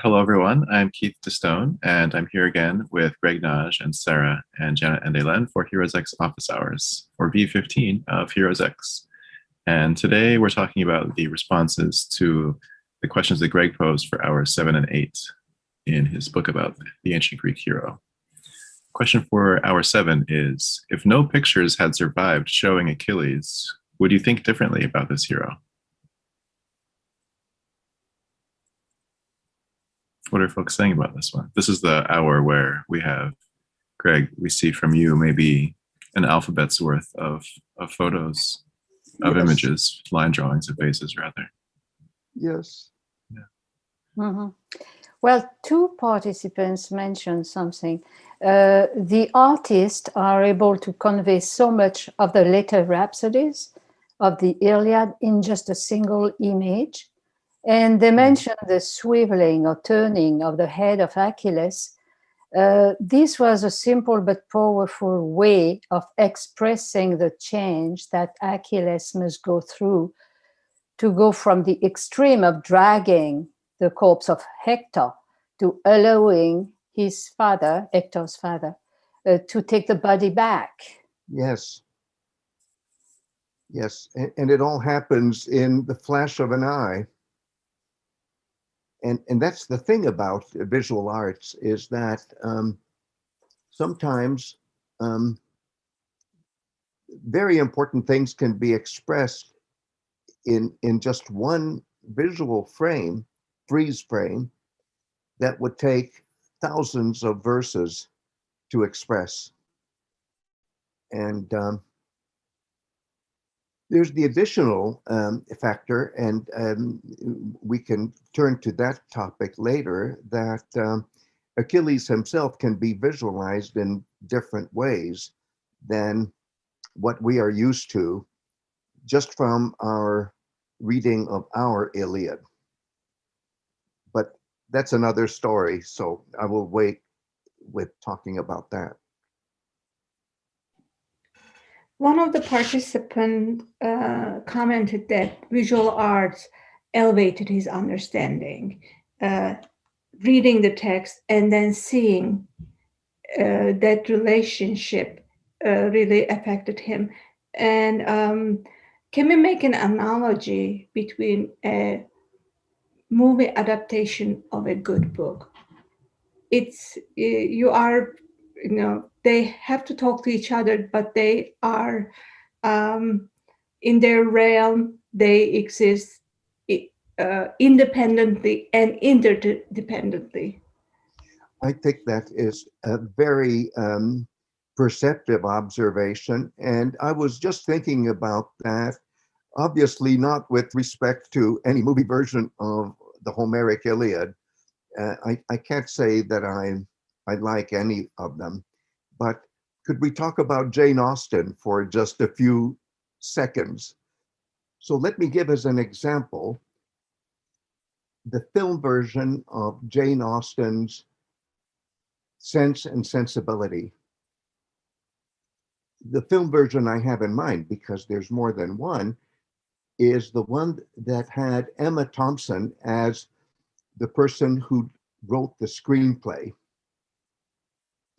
Hello, everyone. I'm Keith DeStone, and I'm here again with Greg Nagy and Sarah and Janet and Elen for HeroesX Office Hours for v15 of HeroesX. And today we're talking about the responses to the questions that Greg posed for hours 7 and 8 in his book about the ancient Greek hero. Question for hour 7 is, if no pictures had survived showing Achilles, would you think differently about this hero? What are folks saying about this one? This is the hour where we have, Greg, we see from you maybe an alphabet's worth of photos, of Yes. images, line drawings of faces, rather. Yes. Mm-hmm. Well, two participants mentioned something. The artists are able to convey so much of the later Rhapsodies of the Iliad in just a single image. And they mentioned the swiveling or turning of the head of Achilles. This was a simple but powerful way of expressing the change that Achilles must go through to go from the extreme of dragging the corpse of Hector to allowing his father, Hector's father, to take the body back. Yes. Yes. And it all happens in the flash of an eye. And that's the thing about visual arts, is that sometimes very important things can be expressed in just one visual frame, freeze frame, that would take thousands of verses to express. And there's the additional factor, and we can turn to that topic later, that Achilles himself can be visualized in different ways than what we are used to just from our reading of our Iliad. But that's another story, so I will wait with talking about that. One of the participants commented that visual arts elevated his understanding. Reading the text and then seeing that relationship really affected him. And can we make an analogy between a movie adaptation of a good book? It's, you are, you know, they have to talk to each other, but they are in their realm, they exist independently and interdependently. I think that is a very perceptive observation. And I was just thinking about that, obviously not with respect to any movie version of the Homeric Iliad. I can't say that I like any of them, but could we talk about Jane Austen for just a few seconds? So let me give as an example the film version of Jane Austen's Sense and Sensibility. The film version I have in mind, because there's more than one, is the one that had Emma Thompson as the person who wrote the screenplay.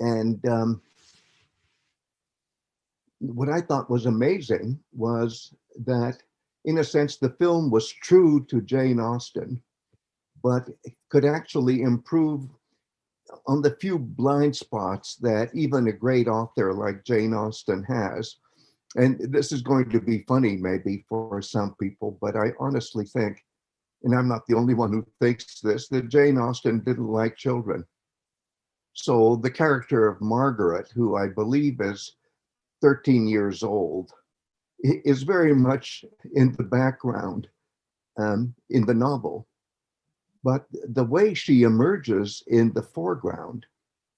And what I thought was amazing was that, in a sense, the film was true to Jane Austen, but it could actually improve on the few blind spots that even a great author like Jane Austen has. And this is going to be funny maybe for some people, but I honestly think, and I'm not the only one who thinks this, that Jane Austen didn't like children. So the character of Margaret, who I believe is 13 years old, is very much in the background in the novel. But the way she emerges in the foreground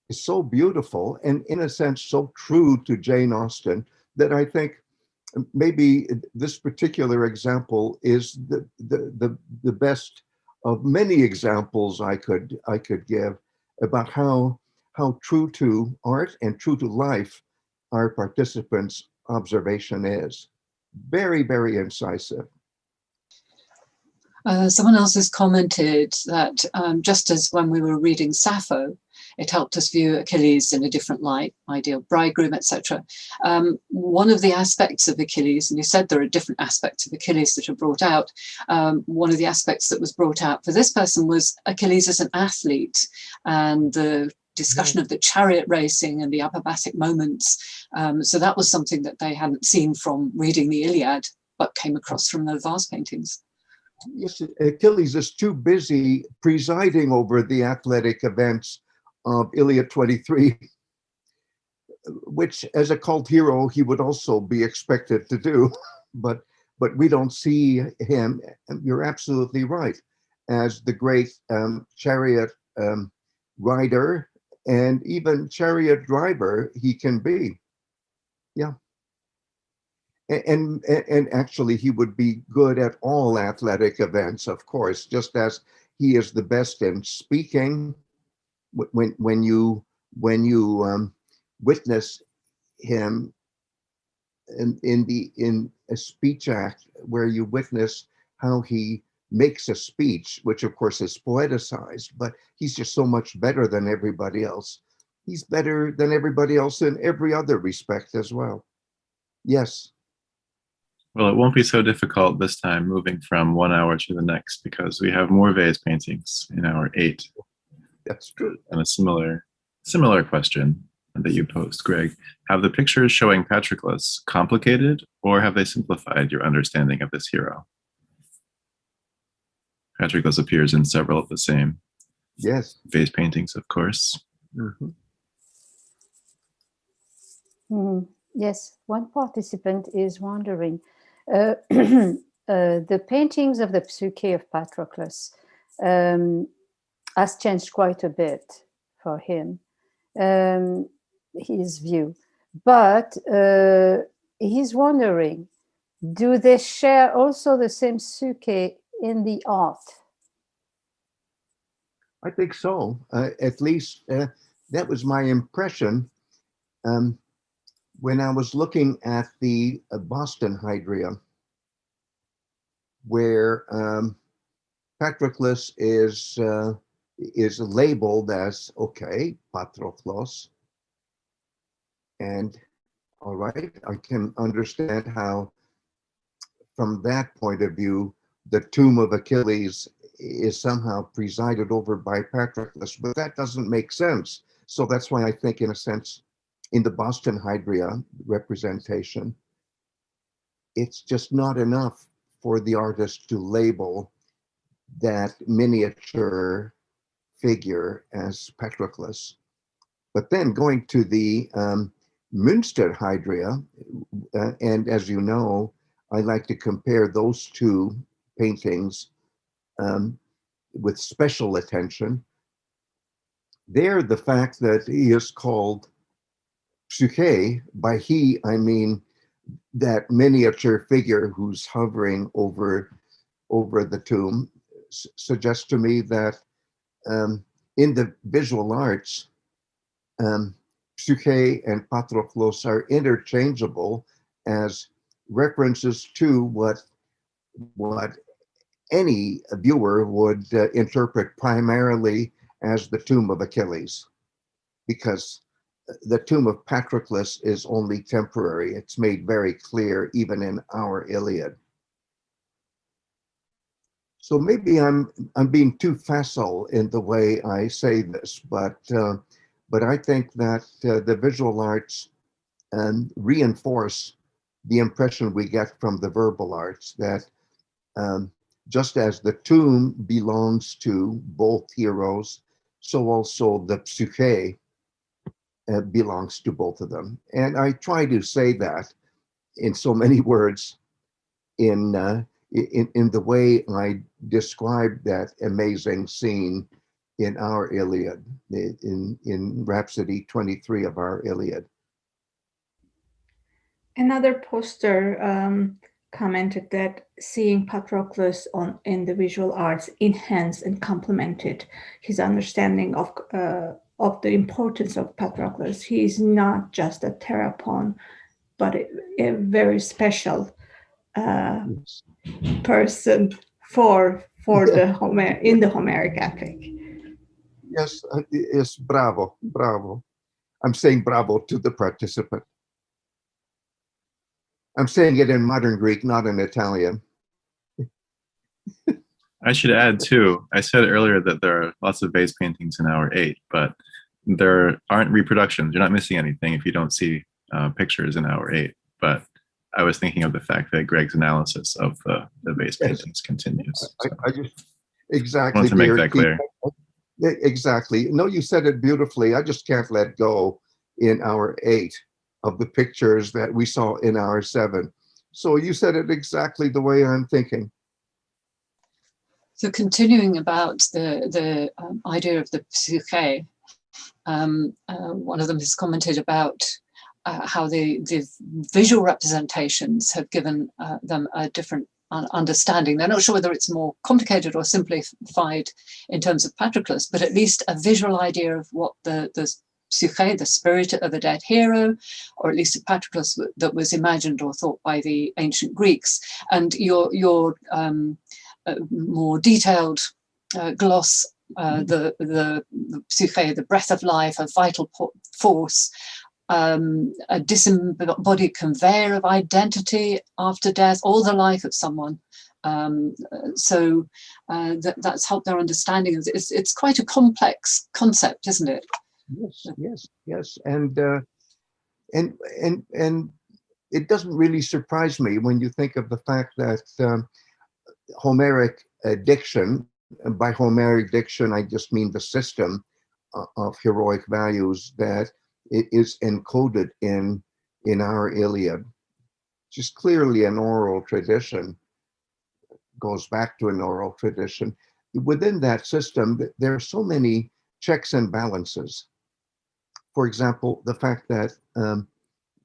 is so beautiful and, in a sense, so true to Jane Austen that I think maybe this particular example is the best of many examples I could give about how true to art and true to life our participants' observation is. Very, very incisive. Someone else has commented that just as when we were reading Sappho, it helped us view Achilles in a different light, ideal bridegroom, etc. One of the aspects of Achilles, and you said there are different aspects of Achilles that are brought out, one of the aspects that was brought out for this person was Achilles as an athlete, and the discussion of the chariot racing and the acrobatic moments. So that was something that they hadn't seen from reading the Iliad, but came across from the vase paintings. Yes, Achilles is too busy presiding over the athletic events of Iliad 23, which as a cult hero, he would also be expected to do. But we don't see him, and you're absolutely right, as the great chariot rider and even chariot driver he can be. Yeah. And actually, he would be good at all athletic events, of course, just as he is the best in speaking. When you witness him in a speech act where you witness how he makes a speech, which of course is poeticized, but he's just so much better than everybody else. He's better than everybody else in every other respect as well. Yes. Well, it won't be so difficult this time moving from 1 hour to the next, because we have more vase paintings in hour 8. That's true. And a similar question that you posed, Greg. Have the pictures showing Patroklos complicated, or have they simplified your understanding of this hero? Patroklos appears in several of the same vase paintings, of course. Yes, one participant is wondering, the paintings of the Psūkhē of Patroklos has changed quite a bit for him, his view. But he's wondering, do they share also the same psūkhē in the art? I think so. At least that was my impression when I was looking at the Boston Hydria, where Patroklos is labeled as, okay, Patroklos. And all right, I can understand how, from that point of view, the tomb of Achilles is somehow presided over by Patroklos, but that doesn't make sense. So that's why I think, in a sense, in the Boston Hydria representation, it's just not enough for the artist to label that miniature figure as Patroklos. But then going to the Münster Hydria, and as you know, I like to compare those two paintings with special attention. There, the fact that he is called psūkhē, by he, I mean that miniature figure who's hovering over the tomb, suggests to me that in the visual arts, psūkhē and Patroklos are interchangeable as references to what any viewer would interpret primarily as the tomb of Achilles, because the tomb of Patroklos is only temporary. It's made very clear even in our Iliad. So maybe I'm being too facile in the way I say this, but I think that the visual arts reinforce the impression we get from the verbal arts, that just as the tomb belongs to both heroes, so also the psūkhē belongs to both of them. And I try to say that in so many words in the way I described that amazing scene in our Iliad, in Rhapsody 23 of our Iliad. Another poster commented that seeing Patroklos in the visual arts enhanced and complemented his understanding of the importance of Patroklos. He is not just a therapon, but a very special person for for the in the Homeric epic. Yes, bravo, bravo. I'm saying bravo to the participant. I'm saying it in modern Greek, not in Italian. I should add too, I said earlier that there are lots of vase paintings in hour 8, but there aren't reproductions. You're not missing anything if you don't see pictures in hour 8. But I was thinking of the fact that Greg's analysis of the vase paintings continues. So I just exactly I want to make that clear. Exactly. No, you said it beautifully. I just can't let go in hour 8 of the pictures that we saw in hour 7. So you said it exactly the way I'm thinking. So continuing about the idea of the psūkhē, one of them has commented about how the visual representations have given them a different understanding. They're not sure whether it's more complicated or simplified in terms of Patroklos, but at least a visual idea of what the psūkhē, the spirit of a dead hero, or at least a Patroklos that was imagined or thought by the ancient Greeks. And your more detailed gloss, the psūkhē, the breath of life, a vital force, a disembodied conveyor of identity after death, or the life of someone. So that's helped their understanding. It's quite a complex concept, isn't it? Yes. And it doesn't really surprise me when you think of the fact that Homeric diction, and by Homeric diction, I just mean the system of heroic values that it is encoded in our Iliad, which is clearly an oral tradition, goes back to an oral tradition. Within that system, there are so many checks and balances. For example, the fact that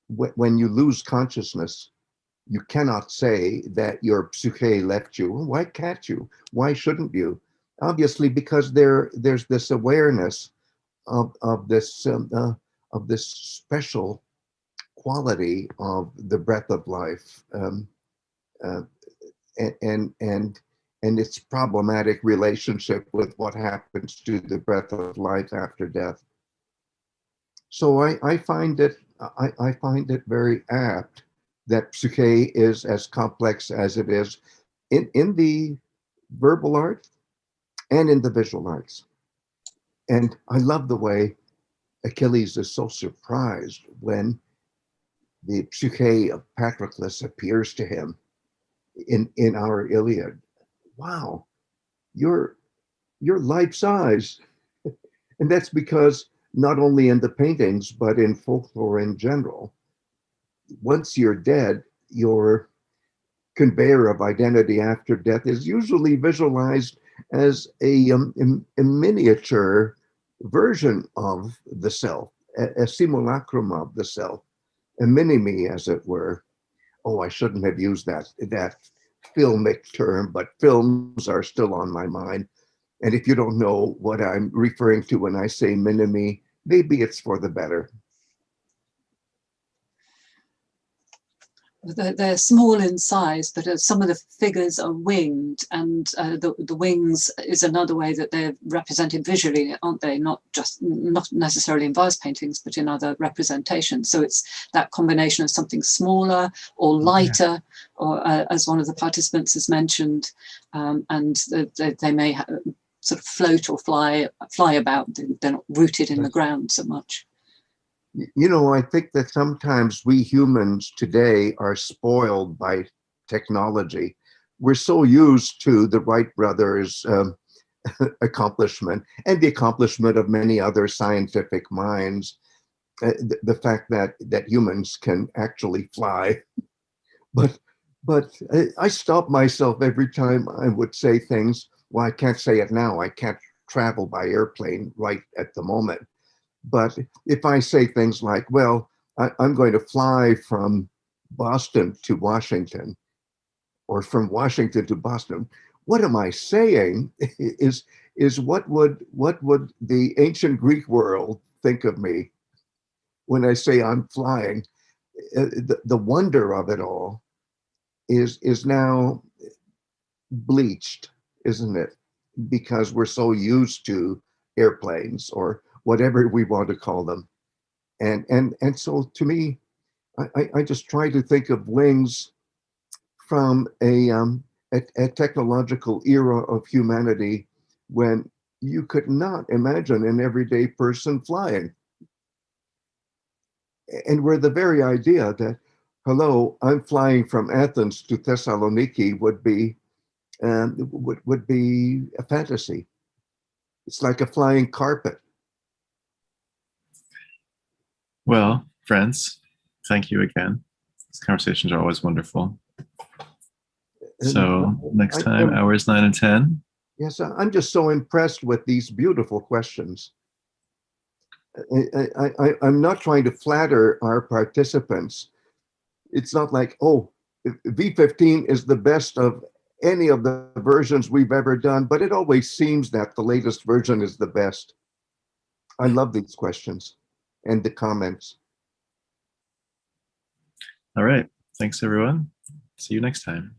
when you lose consciousness, you cannot say that your psūkhē left you. Why can't you? Why shouldn't you? Obviously, because there's this awareness of this special quality of the breath of life, and its problematic relationship with what happens to the breath of life after death. So I find it very apt that psūkhē is as complex as it is in the verbal art and in the visual arts. And I love the way Achilles is so surprised when the psūkhē of Patroklos appears to him in our Iliad. Wow, you're life size. And that's because not only in the paintings, but in folklore in general, once you're dead, your conveyor of identity after death is usually visualized as a miniature version of the self, a simulacrum of the self, a mini-me, as it were. Oh, I shouldn't have used that filmic term, but films are still on my mind. And if you don't know what I'm referring to when I say mini-me, maybe it's for the better. They're small in size, but some of the figures are winged, and the wings is another way that they're represented visually, aren't they? Not necessarily in vase paintings, but in other representations. So it's that combination of something smaller or lighter, or as one of the participants has mentioned, and they may sort of float or fly about. They're not rooted in the ground so much. You know, I think that sometimes we humans today are spoiled by technology. We're so used to the Wright brothers' accomplishment and the accomplishment of many other scientific minds, the fact that humans can actually fly. But I stop myself every time I would say things. Well, I can't say it now. I can't travel by airplane right at the moment. But if I say things like, well, I'm going to fly from Boston to Washington, or from Washington to Boston, what am I saying is what would the ancient Greek world think of me when I say I'm flying? The wonder of it all is now bleached. isn't it? Because we're so used to airplanes or whatever we want to call them. And so to me, I just try to think of wings from a technological era of humanity when you could not imagine an everyday person flying. And where the very idea that, hello, I'm flying from Athens to Thessaloniki would be a fantasy. It's like a flying carpet. Well, friends, thank you again. These conversations are always wonderful. So next time, hours 9 and 10. Yes, I'm just so impressed with these beautiful questions. I'm not trying to flatter our participants. It's not like, oh, v15 is the best of any of the versions we've ever done, but it always seems that the latest version is the best. I love these questions and the comments. All right. Thanks, everyone. See you next time.